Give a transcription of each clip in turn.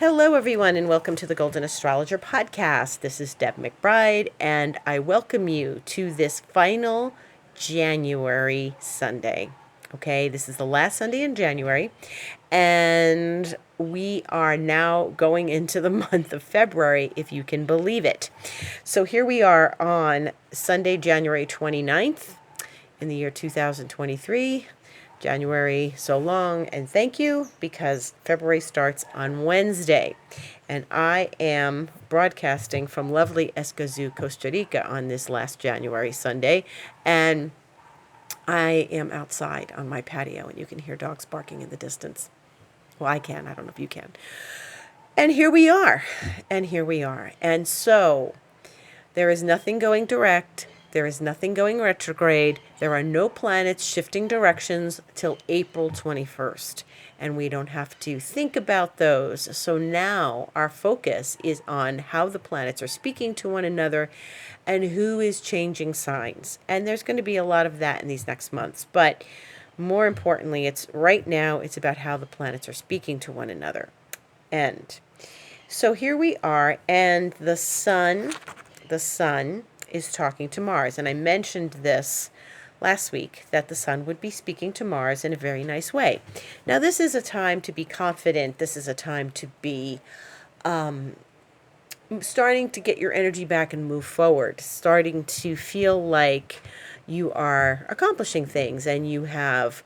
Hello, everyone, and welcome to the Golden Astrologer Podcast. This is Deb McBride, and I welcome you to this final January Sunday. Okay, this is the last Sunday in January, and we are now going into the month of February, if you can believe it. So here we are on Sunday, January 29th in the year 2023. January so long, and thank you, because February starts on Wednesday, and I am broadcasting from lovely Escazú, Costa Rica on this last January Sunday, and I am outside on my patio, and you can hear dogs barking in the distance. Well, I can. I don't know if you can. And here we are, and so there is nothing going direct. There is nothing going retrograde. There are no planets shifting directions till April 21st. And we don't have to think about those. So now our focus is on how the planets are speaking to one another and who is changing signs. And there's going to be a lot of that in these next months. But more importantly, it's right now, it's about how the planets are speaking to one another. And so here we are, and the sun is talking to Mars. And I mentioned this last week, that the sun would be speaking to Mars in a very nice way. Now, this is a time to be confident. This is a time to be starting to get your energy back and move forward, starting to feel like you are accomplishing things and you have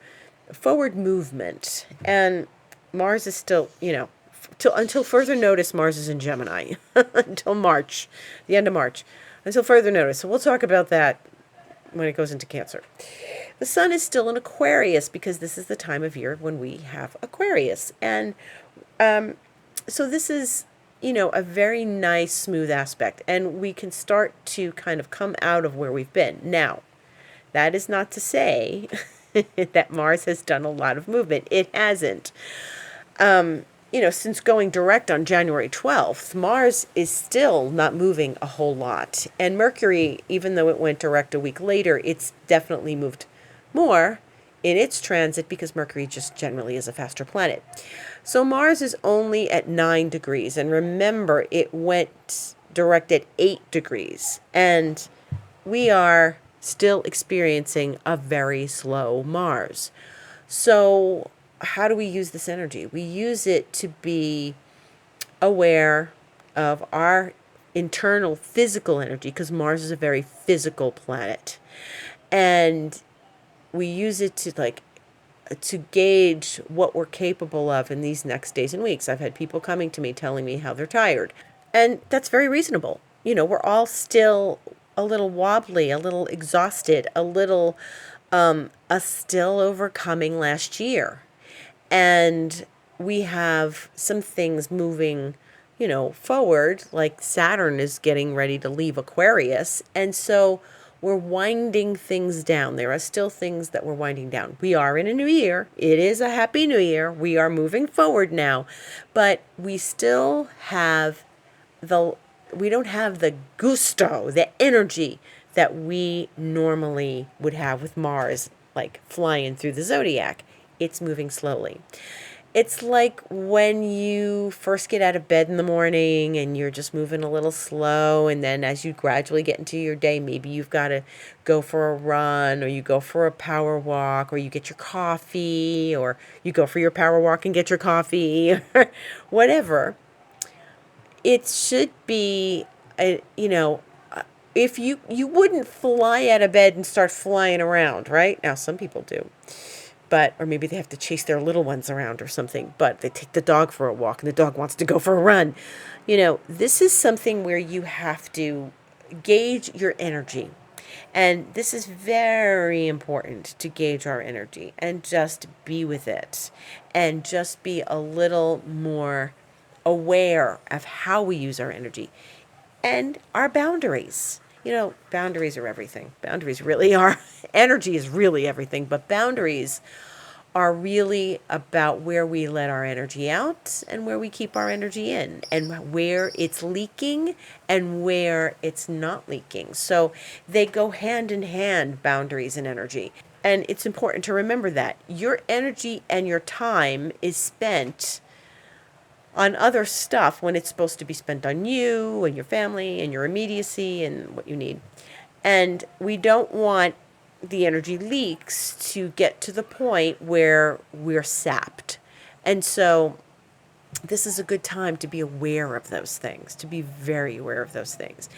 forward movement. And Mars is still, until further notice, Mars is in Gemini until March, the end of March. Until further notice. So we'll talk about that when it goes into Cancer. The sun is still in Aquarius, because this is the time of year when we have Aquarius. And so this is, a very nice, smooth aspect. And we can start to kind of come out of where we've been. Now, that is not to say that Mars has done a lot of movement. It hasn't. Since going direct on January 12th, Mars is still not moving a whole lot. And Mercury, even though it went direct a week later, it's definitely moved more in its transit, because Mercury just generally is a faster planet. So Mars is only at 9 degrees. And remember, it went direct at 8 degrees. And we are still experiencing a very slow Mars. So how do we use this energy? We use it to be aware of our internal physical energy, because Mars is a very physical planet. And we use it to gauge what we're capable of in these next days and weeks. I've had people coming to me telling me how they're tired. And that's very reasonable. We're all still a little wobbly, a little exhausted, still overcoming last year. And we have some things moving, forward, like Saturn is getting ready to leave Aquarius. And so we're winding things down. There are still things that we're winding down. We are in a new year. It is a happy new year. We are moving forward now. But we still have we don't have the gusto, the energy that we normally would have with Mars, like flying through the zodiac. It's moving slowly. It's like when you first get out of bed in the morning and you're just moving a little slow, and then as you gradually get into your day, maybe you've got to go for a run, or you go for a power walk, or you get your coffee, or you go for your power walk and get your coffee, or whatever. It should be, if you wouldn't fly out of bed and start flying around, right? Now, some people do. Or maybe they have to chase their little ones around or something, but they take the dog for a walk and the dog wants to go for a run. This is something where you have to gauge your energy. And this is very important, to gauge our energy and just be with it, and just be a little more aware of how we use our energy and our boundaries. Boundaries are everything. Boundaries really are. Energy is really everything, but boundaries are really about where we let our energy out and where we keep our energy in, and where it's leaking and where it's not leaking. So they go hand in hand, boundaries and energy. And it's important to remember that your energy and your time is spent on other stuff when it's supposed to be spent on you and your family and your immediacy and what you need. And we don't want the energy leaks to get to the point where we're sapped. And so this is a good time to be aware of those things, to be very aware of those things.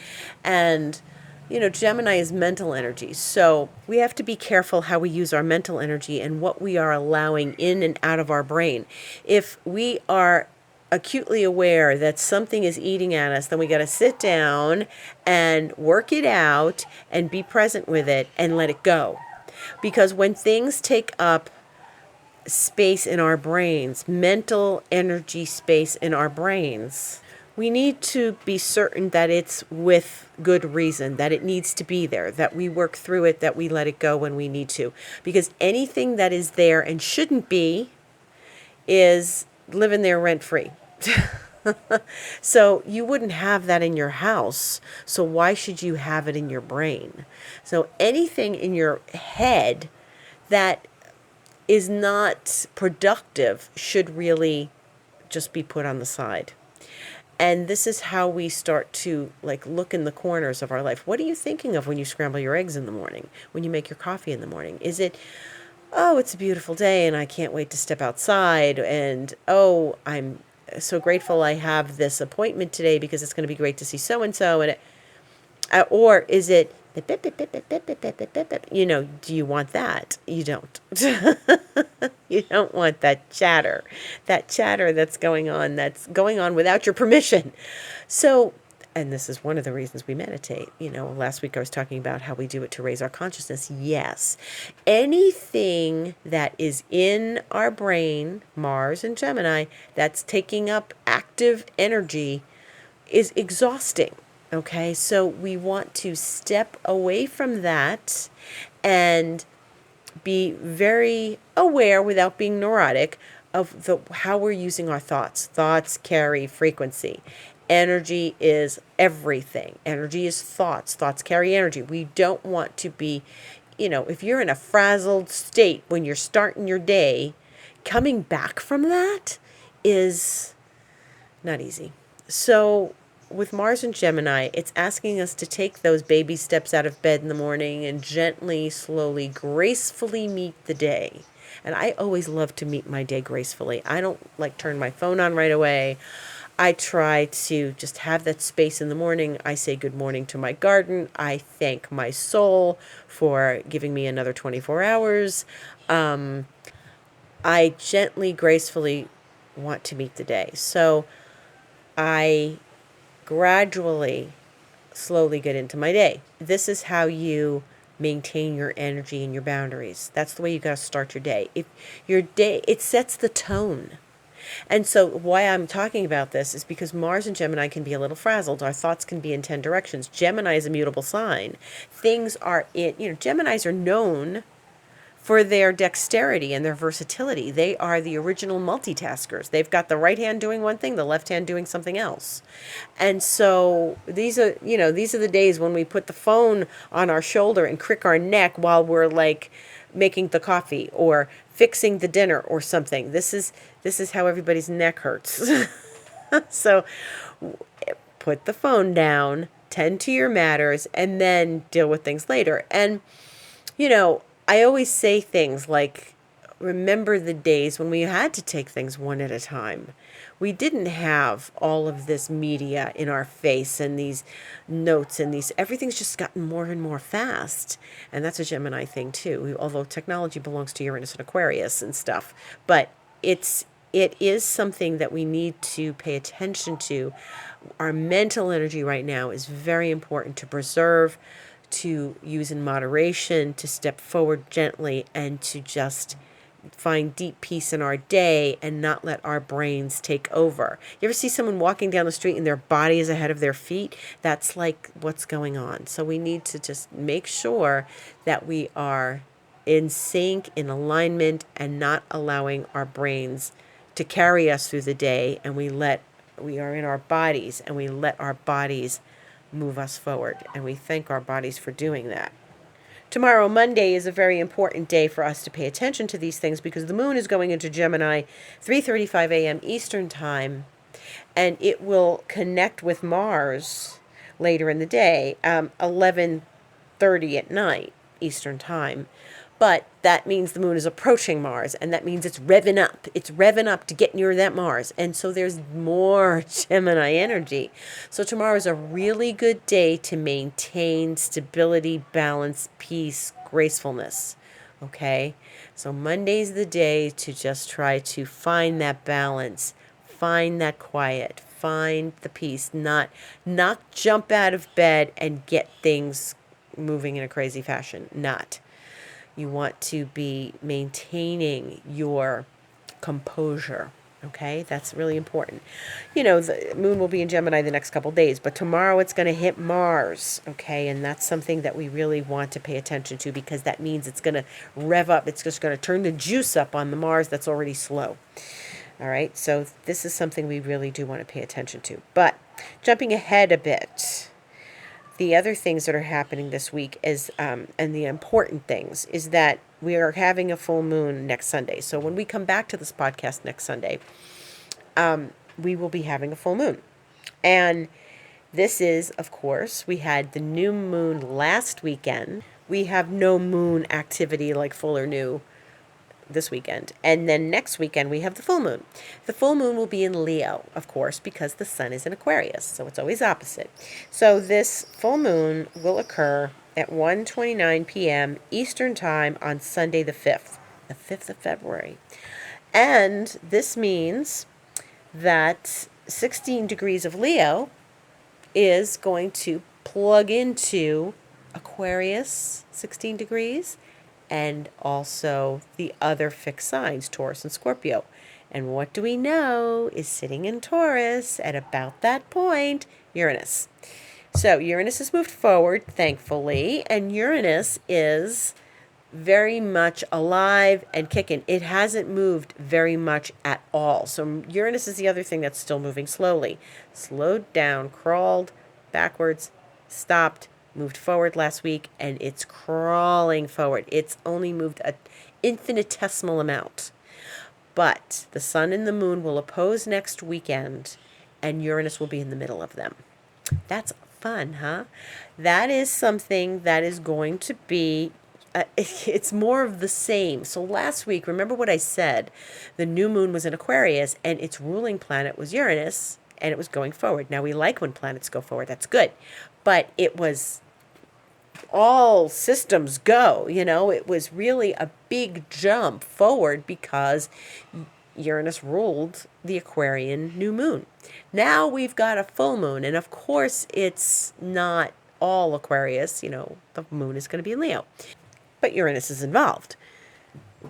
And, Gemini is mental energy. So we have to be careful how we use our mental energy and what we are allowing in and out of our brain. If we are acutely aware that something is eating at us, then we got to sit down and work it out and be present with it and let it go. Because when things take up space in our brains, mental energy space in our brains, we need to be certain that it's with good reason, that it needs to be there, that we work through it, that we let it go when we need to. Because anything that is there and shouldn't be is living there rent-free. So you wouldn't have that in your house. So why should you have it in your brain? So anything in your head that is not productive should really just be put on the side. And this is how we start to look in the corners of our life. What are you thinking of when you scramble your eggs in the morning? When you make your coffee in the morning? Is it, oh, it's a beautiful day and I can't wait to step outside, and oh, I'm so grateful I have this appointment today because it's going to be great to see so and so, and or is it, do you want that? You don't. You don't want that chatter that's going on without your permission. So, and this is one of the reasons we meditate. Last week I was talking about how we do it to raise our consciousness. Yes. Anything that is in our brain, Mars and Gemini, that's taking up active energy is exhausting. Okay, so we want to step away from that and be very aware without being neurotic of how we're using our thoughts. Thoughts carry frequency. Energy is everything. Energy is thoughts. Thoughts carry energy. We don't want to be, if you're in a frazzled state when you're starting your day, coming back from that is not easy. So with Mars and Gemini, it's asking us to take those baby steps out of bed in the morning and gently, slowly, gracefully meet the day. And I always love to meet my day gracefully. I don't turn my phone on right away. I try to just have that space in the morning. I say good morning to my garden. I thank my soul for giving me another 24 hours. I gently, gracefully want to meet the day. So I gradually, slowly get into my day. This is how you maintain your energy and your boundaries. That's the way you got to start your day. If your day, it sets the tone. And so why I'm talking about this is because Mars and Gemini can be a little frazzled. Our thoughts can be in 10 directions. Gemini is a mutable sign. Things are Geminis are known for their dexterity and their versatility. They are the original multitaskers. They've got the right hand doing one thing, the left hand doing something else. And so these are the days when we put the phone on our shoulder and crick our neck while we're making the coffee or fixing the dinner or something. This is how everybody's neck hurts. So put the phone down, tend to your matters, and then deal with things later. And I always say things like, remember the days when we had to take things one at a time. We didn't have all of this media in our face and these notes and everything's just gotten more and more fast. And that's a Gemini thing too, although technology belongs to Uranus and Aquarius and stuff. But it is something that we need to pay attention to. Our mental energy right now is very important to preserve, to use in moderation, to step forward gently, and to just find deep peace in our day and not let our brains take over. You ever see someone walking down the street and their body is ahead of their feet? That's what's going on. So we need to just make sure that we are in sync, in alignment, and not allowing our brains to carry us through the day, and we are in our bodies and we let our bodies move us forward, and we thank our bodies for doing that. Tomorrow, Monday, is a very important day for us to pay attention to these things because the moon is going into Gemini 3:35 a.m. Eastern Time, and it will connect with Mars later in the day, 11:30 at night Eastern time. But that means the moon is approaching Mars, and that means it's revving up. It's revving up to get near that Mars. And so there's more Gemini energy. So tomorrow is a really good day to maintain stability, balance, peace, gracefulness. Okay? So Monday's the day to just try to find that balance, find that quiet, find the peace, not jump out of bed and get things moving in a crazy fashion. Not. You want to be maintaining your composure. Okay, that's really important. The moon will be in Gemini the next couple days, but tomorrow it's going to hit Mars. Okay, and that's something that we really want to pay attention to, because that means it's going to rev up. It's just going to turn the juice up on the Mars that's already slow. All right, so this is something we really do want to pay attention to. But jumping ahead a bit, the other things that are happening this week is, and the important things, is that we are having a full moon next Sunday. So when we come back to this podcast next Sunday, we will be having a full moon. And this is, of course, we had the new moon last weekend. We have no moon activity like full or new this weekend. And then next weekend we have the full moon. The full moon will be in Leo, of course, because the sun is in Aquarius, so it's always opposite. So this full moon will occur at 1:29 p.m. Eastern Time on Sunday the 5th of February. And this means that 16 degrees of Leo is going to plug into Aquarius, 16 degrees, and also the other fixed signs, Taurus and Scorpio. And what do we know is sitting in Taurus at about that point? Uranus. So Uranus has moved forward, thankfully, and Uranus is very much alive and kicking. It hasn't moved very much at all. So Uranus is the other thing that's still moving slowly. Slowed down, crawled backwards, stopped, moved forward last week, and it's crawling forward. It's only moved an infinitesimal amount. But the sun and the moon will oppose next weekend, and Uranus will be in the middle of them. That's fun, huh? That is something that is going to be, it's more of the same. So last week, remember what I said? The new moon was in Aquarius, and its ruling planet was Uranus, and it was going forward. Now, we like when planets go forward. That's good. But it was all systems go, it was really a big jump forward because Uranus ruled the Aquarian new moon. Now we've got a full moon, and of course it's not all Aquarius, the moon is going to be in Leo. But Uranus is involved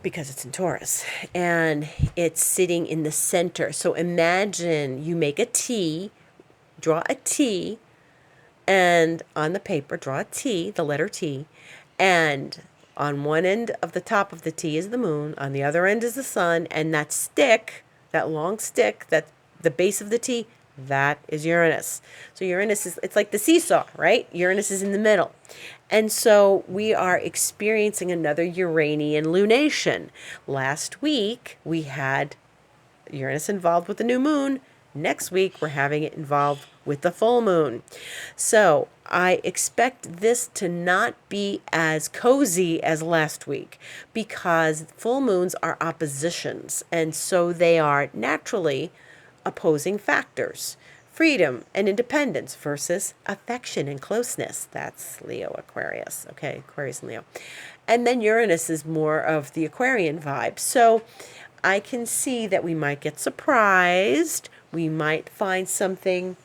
because it's in Taurus, and it's sitting in the center. So imagine you make a T, draw a T, and on the paper, draw a T, the letter T, and on one end of the top of the T is the moon, on the other end is the sun, and that stick, that long stick, that the base of the T, that is Uranus. So Uranus is, it's like the seesaw, right? Uranus is in the middle. And so we are experiencing another Uranian lunation. Last week, we had Uranus involved with the new moon. Next week, we're having it involved with the full moon. So I expect this to not be as cozy as last week, because full moons are oppositions, and so they are naturally opposing factors. Freedom and independence versus affection and closeness. That's Leo Aquarius. Okay, Aquarius and Leo. And then Uranus is more of the Aquarian vibe. So I can see that we might get surprised. We might find something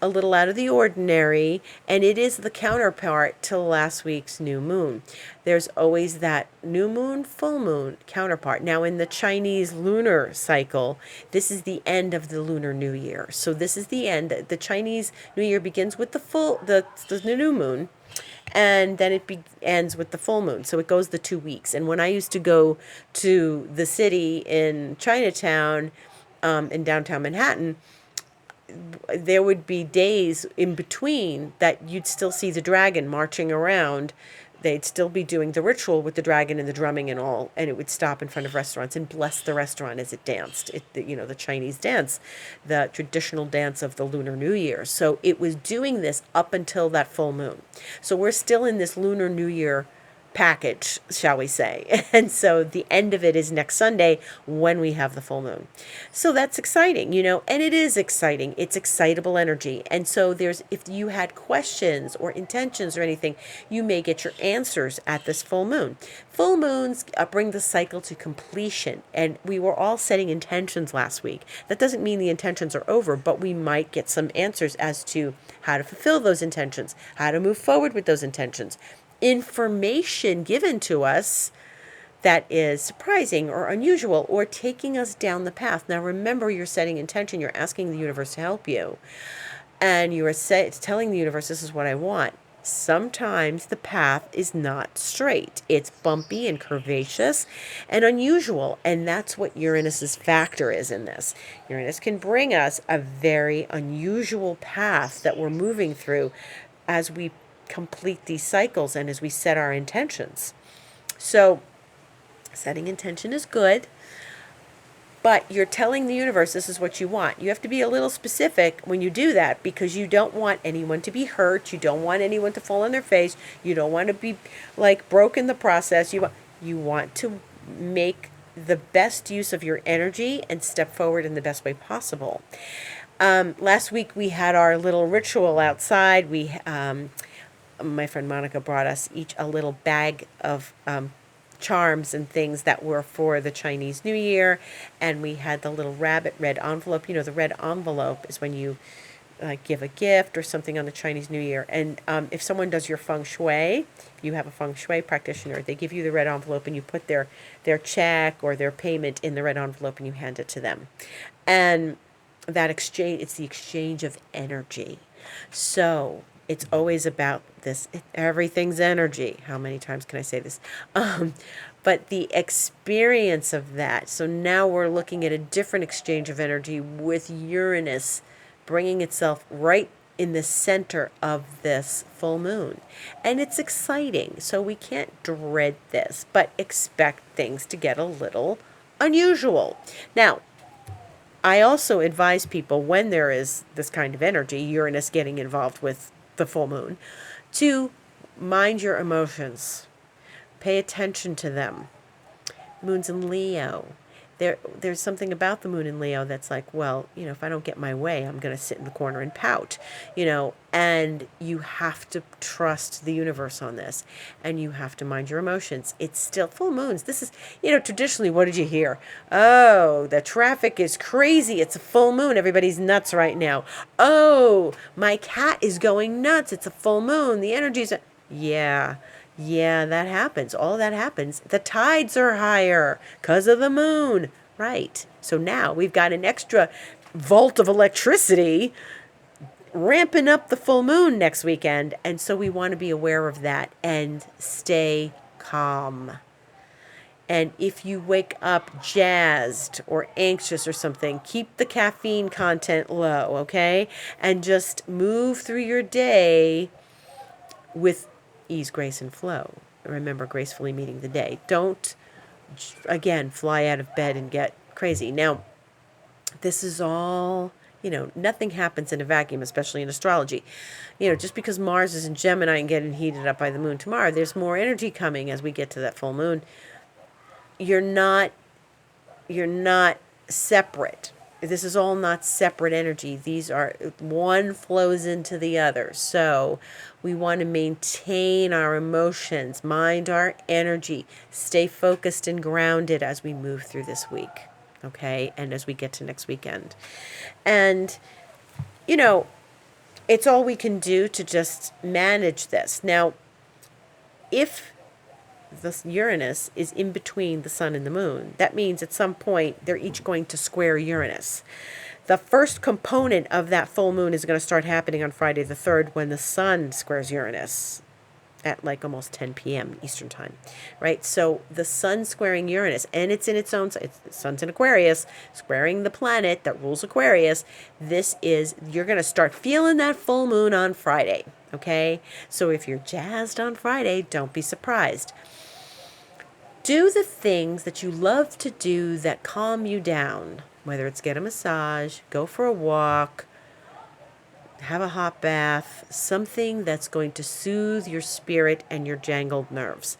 a little out of the ordinary, and it is the counterpart to last week's new moon. There's always that new moon, full moon counterpart. Now, in the Chinese lunar cycle, this is the end of the Lunar New Year. So this is the end. The Chinese New Year begins with the new moon, and then it ends with the full moon. So it goes the 2 weeks. And when I used to go to the city in Chinatown, in downtown Manhattan, there would be days in between that you'd still see the dragon marching around they'd still be doing the ritual with the dragon and the drumming and all, and it would stop in front of restaurants and bless the restaurant as it danced. The Chinese dance, the traditional dance of the Lunar New Year. So it was doing this up until that full moon. So we're still in this Lunar New Year package, shall we say. And so the end of it is next Sunday when we have the full moon. So that's exciting, and it is exciting. It's excitable energy. And so if you had questions or intentions or anything, you may get your answers at this full moon. Full moons bring the cycle to completion. And we were all setting intentions last week. That doesn't mean the intentions are over, but we might get some answers as to how to fulfill those intentions, how to move forward with those intentions. Information given to us that is surprising or unusual or taking us down the path. Now remember, you're setting intention, you're asking the universe to help you, and you are telling the universe, this is what I want. Sometimes the path is not straight. It's bumpy and curvaceous and unusual, and that's what Uranus's factor is in this. Uranus can bring us a very unusual path that we're moving through as we complete these cycles and as we set our intentions. So setting intention is good, but you're telling the universe this is what you want. You have to be a little specific when you do that, because you don't want anyone to be hurt. You don't want anyone to fall on their face. You don't want to be broke in the process. You want to make the best use of your energy and step forward in the best way possible. Last week we had our little ritual outside. My friend Monica brought us each a little bag of charms and things that were for the Chinese New Year, and we had the little rabbit red envelope. The red envelope is when you give a gift or something on the Chinese New Year. And if someone does your feng shui, if you have a feng shui practitioner, they give you the red envelope and you put their check or their payment in the red envelope and you hand it to them. And that exchange, it's the exchange of energy. So it's always about this. Everything's energy. How many times can I say this? But the experience of that. So now we're looking at a different exchange of energy with Uranus bringing itself right in the center of this full moon. And it's exciting. So we can't dread this, but expect things to get a little unusual. Now, I also advise people, when there is this kind of energy, Uranus getting involved with the full moon, to mind your emotions. Pay attention to them. Moon's in Leo. There's something about the moon in Leo that's like, well, if I don't get my way, I'm going to sit in the corner and pout, and you have to trust the universe on this, and you have to mind your emotions. It's still full moons. This is, traditionally, what did you hear? Oh, the traffic is crazy. It's a full moon. Everybody's nuts right now. Oh, my cat is going nuts. It's a full moon. The energy's, yeah, that happens. All that happens. The tides are higher because of the moon. Right. So now we've got an extra volt of electricity ramping up the full moon next weekend. And so we want to be aware of that and stay calm. And if you wake up jazzed or anxious or something, keep the caffeine content low, okay? And just move through your day with ease, grace, and flow. Remember, gracefully meeting the day. Don't, again, fly out of bed and get crazy. Now, this is all, nothing happens in a vacuum, especially in astrology. Just because Mars is in Gemini and getting heated up by the moon tomorrow, there's more energy coming as we get to that full moon. You're not separate. This is all not separate energy. These are, one flows into the other. So we want to maintain our emotions, mind our energy, stay focused and grounded as we move through this week, okay? And as we get to next weekend. And, it's all we can do to just manage this. Now, if the Uranus is in between the sun and the moon, that means at some point they're each going to square Uranus. The first component of that full moon is going to start happening on Friday the 3rd, when the sun squares Uranus at almost 10 p.m. Eastern time, right? So the sun squaring Uranus, and it's in its own, the sun's in Aquarius, squaring the planet that rules Aquarius. You're going to start feeling that full moon on Friday. Okay? So if you're jazzed on Friday, don't be surprised. Do the things that you love to do that calm you down, whether it's get a massage, go for a walk, have a hot bath, something that's going to soothe your spirit and your jangled nerves.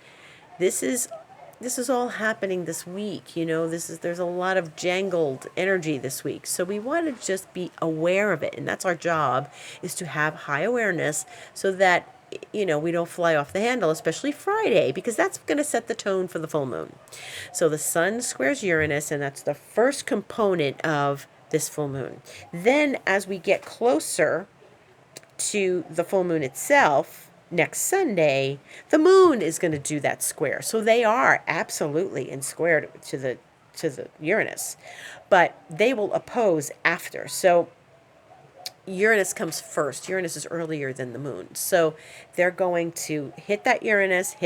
This is all happening this week. There's a lot of jangled energy this week. So we want to just be aware of it, and that's our job, is to have high awareness so that we don't fly off the handle, especially Friday, because that's going to set the tone for the full moon. So the sun squares Uranus, and that's the first component of this full moon. Then as we get closer to the full moon itself, next Sunday, the moon is going to do that square. So they are absolutely in square to the Uranus, but they will oppose after. So Uranus comes first. Uranus is earlier than the moon. So they're going to hit that Uranus,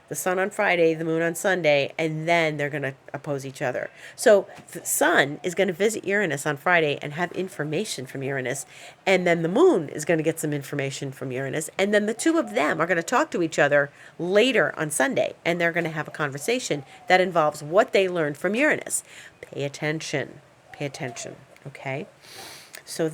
the sun on Friday, the moon on Sunday, and then they're going to oppose each other. So the sun is going to visit Uranus on Friday and have information from Uranus, and then the moon is going to get some information from Uranus, and then the two of them are going to talk to each other later on Sunday, and they're going to have a conversation that involves what they learned from Uranus. Pay attention, okay? So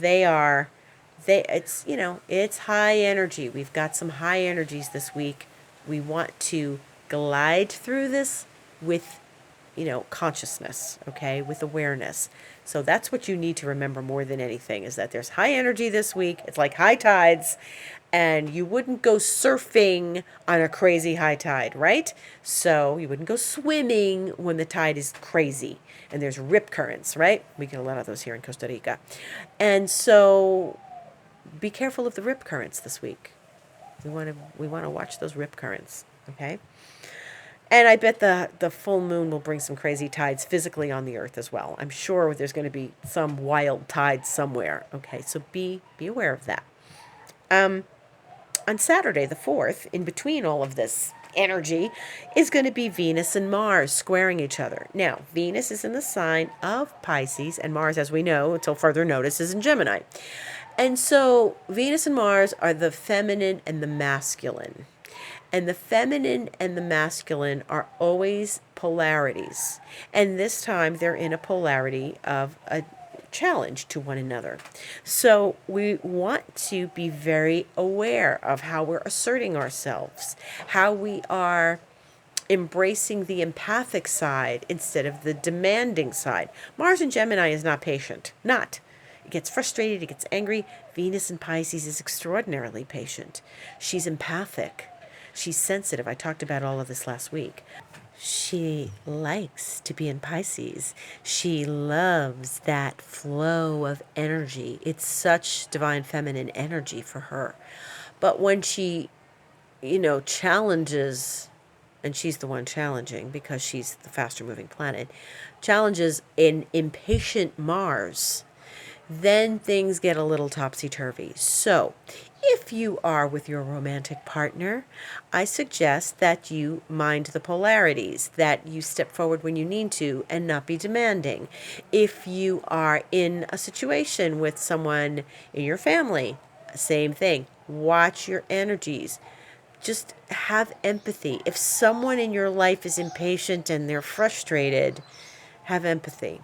it's high energy. We've got some high energies this week. We want to glide through this with, consciousness, okay, with awareness. So that's what you need to remember more than anything, is that there's high energy this week. It's like high tides, and you wouldn't go surfing on a crazy high tide, right? So you wouldn't go swimming when the tide is crazy. And there's rip currents, right? We get a lot of those here in Costa Rica. And so be careful of the rip currents this week. We want to watch those rip currents, okay? And I bet the full moon will bring some crazy tides physically on the earth as well. I'm sure there's going to be some wild tide somewhere, okay? So be aware of that. On Saturday, the 4th, in between all of this energy, is going to be Venus and Mars squaring each other. Now, Venus is in the sign of Pisces, and Mars, as we know, until further notice, is in Gemini. And so Venus and Mars are the feminine and the masculine. And the feminine and the masculine are always polarities. And this time they're in a polarity of a challenge to one another. So we want to be very aware of how we're asserting ourselves, how we are embracing the empathic side instead of the demanding side. Mars in Gemini is not patient. Not. It gets frustrated, it gets angry. Venus in Pisces is extraordinarily patient. She's empathic. She's sensitive. I talked about all of this last week. She likes to be in Pisces. She loves that flow of energy. It's such divine feminine energy for her. But when she, challenges, and she's the one challenging because she's the faster moving planet, challenges an impatient Mars, then things get a little topsy-turvy. So if you are with your romantic partner, I suggest that you mind the polarities, that you step forward when you need to and not be demanding. If you are in a situation with someone in your family, same thing. Watch your energies. Just have empathy. If someone in your life is impatient and they're frustrated, have empathy.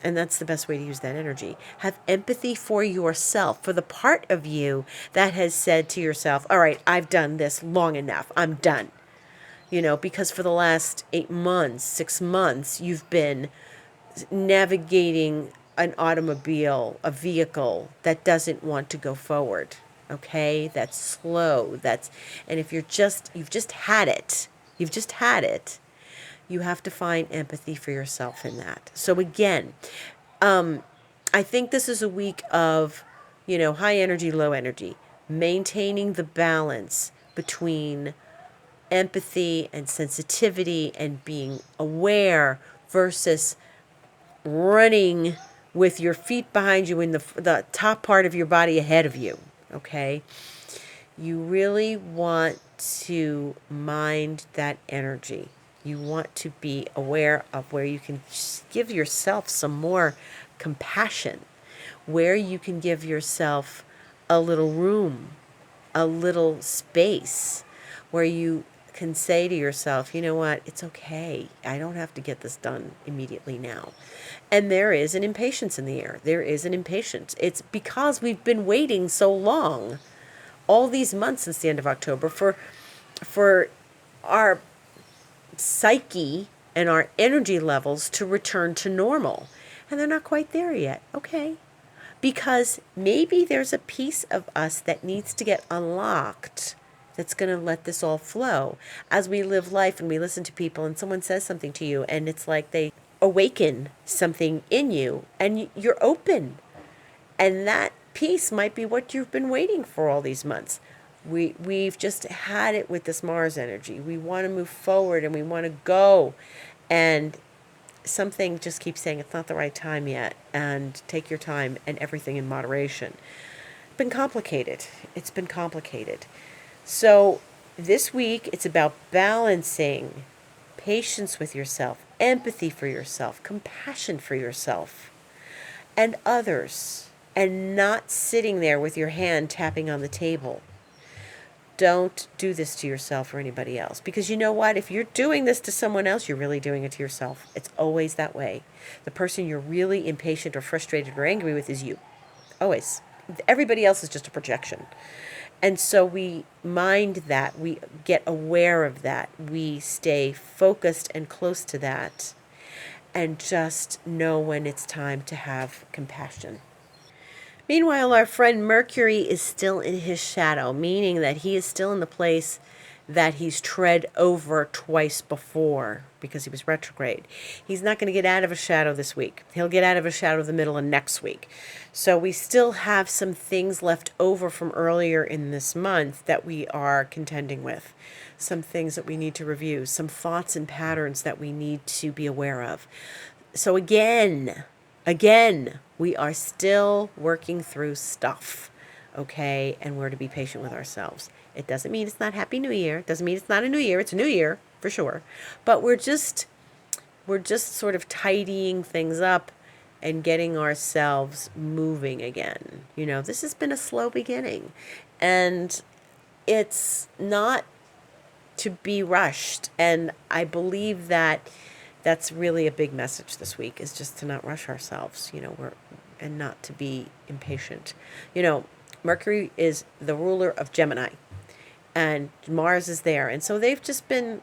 And that's the best way to use that energy. Have empathy for yourself, for the part of you that has said to yourself, all right, I've done this long enough. I'm done. Because for the last 8 months, 6 months, you've been navigating an automobile, a vehicle that doesn't want to go forward. Okay? That's slow. And if you've just had it, you have to find empathy for yourself in that. So again, I think this is a week of, high energy, low energy, maintaining the balance between empathy and sensitivity and being aware versus running with your feet behind you and the top part of your body ahead of you, okay? You really want to mind that energy. You want to be aware of where you can give yourself some more compassion, where you can give yourself a little room, a little space where you can say to yourself, you know what, it's okay. I don't have to get this done immediately now. And there is an impatience in the air. There is an impatience. It's because we've been waiting so long, all these months since the end of October, for our psyche and our energy levels to return to normal. And they're not quite there yet. Okay. Because maybe there's a piece of us that needs to get unlocked that's going to let this all flow as we live life and we listen to people and someone says something to you and it's like they awaken something in you and you're open. And that piece might be what you've been waiting for all these months. We've just had it with this Mars energy. We want to move forward and we want to go. And something just keeps saying it's not the right time yet, and take your time and everything in moderation. It's been complicated. It's been complicated. So this week it's about balancing patience with yourself, empathy for yourself, compassion for yourself and others, and not sitting there with your hand tapping on the table. Don't do this to yourself or anybody else. Because you know what? If you're doing this to someone else, you're really doing it to yourself. It's always that way. The person you're really impatient or frustrated or angry with is you. Always. Everybody else is just a projection. And so we mind that. We get aware of that. We stay focused and close to that. And just know when it's time to have compassion. Meanwhile, our friend Mercury is still in his shadow, meaning that he is still in the place that he's tread over twice before because he was retrograde. He's not going to get out of a shadow this week. He'll get out of a shadow the middle of next week. So we still have some things left over from earlier in this month that we are contending with. Some things that we need to review, some thoughts and patterns that we need to be aware of. So again, we are still working through stuff, okay? And we're to be patient with ourselves. It doesn't mean it's not Happy New Year. It doesn't mean it's not a new year. It's a new year, for sure. But we're just sort of tidying things up and getting ourselves moving again. You know, this has been a slow beginning. And it's not to be rushed. And I believe that that's really a big message this week, is just to not rush ourselves, and not to be impatient. Mercury is the ruler of Gemini and Mars is there. And so they've just been,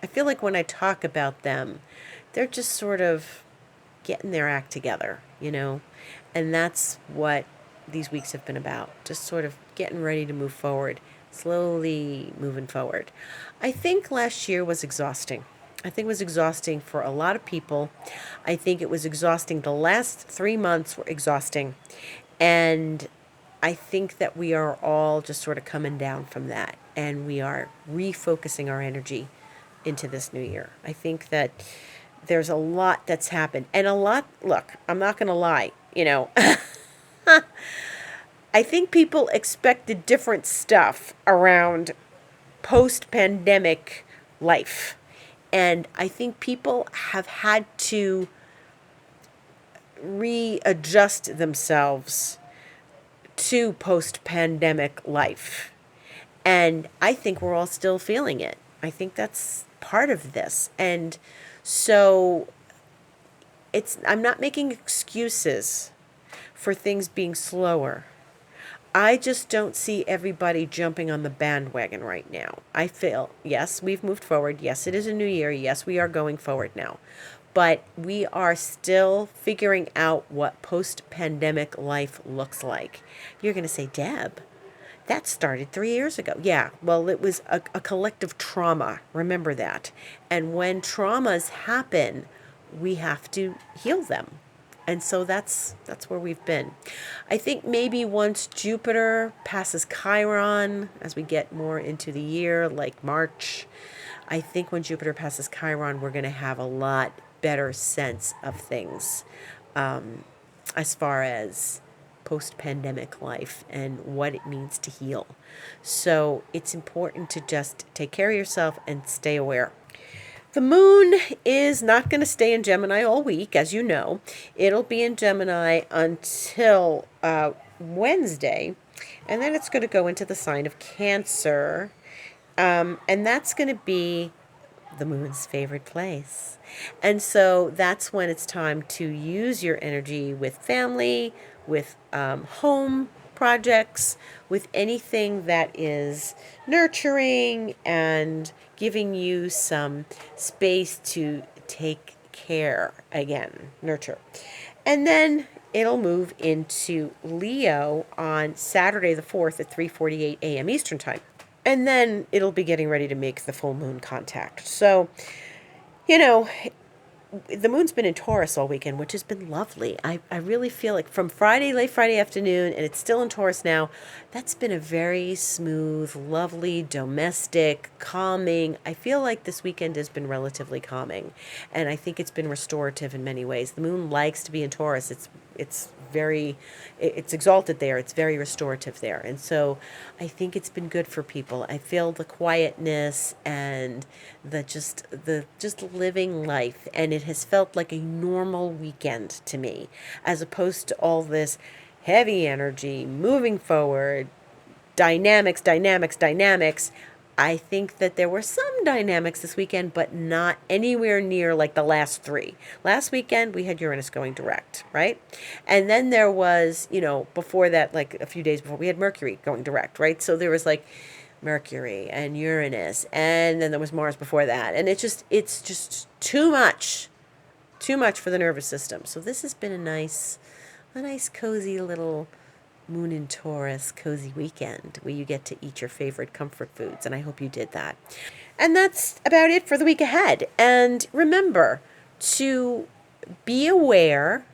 I feel like when I talk about them, they're just sort of getting their act together, and that's what these weeks have been about. Just sort of getting ready to move forward, slowly moving forward. I think last year was exhausting. I think it was exhausting for a lot of people. I think it was exhausting. The last 3 months were exhausting. And I think that we are all just sort of coming down from that. And we are refocusing our energy into this new year. I think that there's a lot that's happened. And look, I'm not going to lie, I think people expected different stuff around post-pandemic life. And I think people have had to readjust themselves to post-pandemic life. And I think we're all still feeling it. I think that's part of this. And so I'm not making excuses for things being slower. I just don't see everybody jumping on the bandwagon right now. I feel, yes, we've moved forward. Yes, it is a new year. Yes, we are going forward now. But we are still figuring out what post-pandemic life looks like. You're going to say, Deb, that started 3 years ago. Yeah, well, it was a collective trauma. Remember that. And when traumas happen, we have to heal them. And so that's where we've been. I think maybe once Jupiter passes Chiron, as we get more into the year, like March, I think when Jupiter passes Chiron, we're going to have a lot better sense of things as far as post-pandemic life and what it means to heal. So it's important to just take care of yourself and stay aware. The moon is not going to stay in Gemini all week, as you know. It'll be in Gemini until Wednesday. And then it's going to go into the sign of Cancer. And that's going to be the moon's favorite place. And so that's when it's time to use your energy with family, with home projects, with anything that is nurturing and giving you some space to take care again, nurture. And then it'll move into Leo on Saturday the 4th at 3:48 a.m. Eastern Time. And then it'll be getting ready to make the full moon contact. So, you know, the moon's been in Taurus all weekend, which has been lovely. I really feel like from Friday, late Friday afternoon, and it's still in Taurus now, that's been a very smooth, lovely, domestic, calming. I feel like this weekend has been relatively calming, and I think it's been restorative in many ways. The moon likes to be in Taurus. It's very, it's exalted there. It's very restorative there. And so I think it's been good for people. I feel the quietness and the just living life. And it has felt like a normal weekend to me, as opposed to all this heavy energy, moving forward, dynamics, dynamics, dynamics. I think that there were some dynamics this weekend, but not anywhere near like the last three. Last weekend, we had Uranus going direct, right? And then there was, before that, like a few days before, we had Mercury going direct, right? So there was like Mercury and Uranus, and then there was Mars before that. And it's just too much for the nervous system. So this has been a nice, cozy little Moon in Taurus cozy weekend where you get to eat your favorite comfort foods, and I hope you did that. And that's about it for the week ahead. And remember to be aware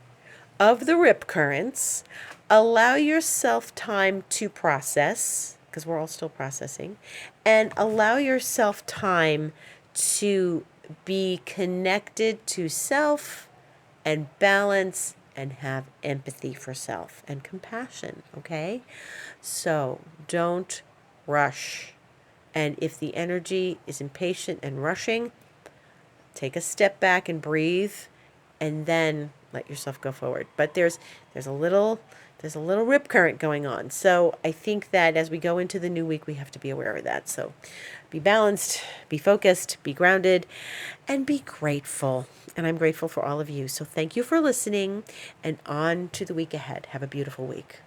of the rip currents. Allow yourself time to process, because we're all still processing, and allow yourself time to be connected to self and balance and have empathy for self and compassion, okay? So don't rush. And if the energy is impatient and rushing, take a step back and breathe, and then let yourself go forward. But there's a little rip current going on. So I think that as we go into the new week, we have to be aware of that. So be balanced, be focused, be grounded, and be grateful. And I'm grateful for all of you. So thank you for listening, and on to the week ahead. Have a beautiful week.